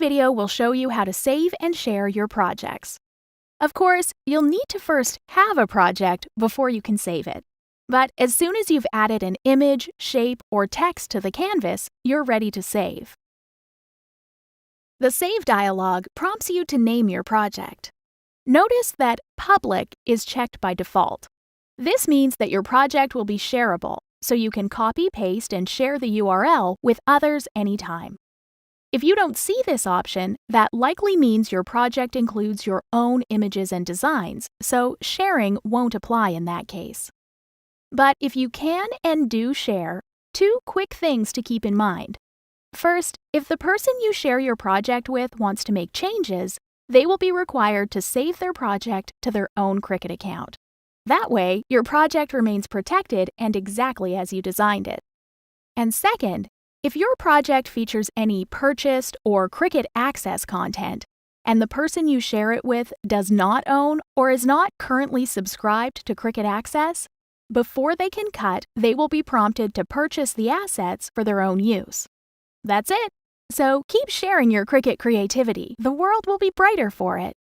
video will show you how to save and share your projects. Of course, you'll need to first have a project before you can save it. But as soon as you've added an image, shape, or text to the canvas, you're ready to save. The Save dialog prompts you to name your project. Notice that Public is checked by default. This means that your project will be shareable, so you can copy, paste, and share the URL with others anytime. If you don't see this option, that likely means your project includes your own images and designs, so sharing won't apply in that case. But if you can and do share, two quick things to keep in mind. First, if the person you share your project with wants to make changes, they will be required to save their project to their own Cricut account. That way, your project remains protected and exactly as you designed it. And second, if your project features any purchased or Cricut Access content, and the person you share it with does not own or is not currently subscribed to Cricut Access, before they can cut, they will be prompted to purchase the assets for their own use. That's it. So keep sharing your Cricut creativity. The world will be brighter for it.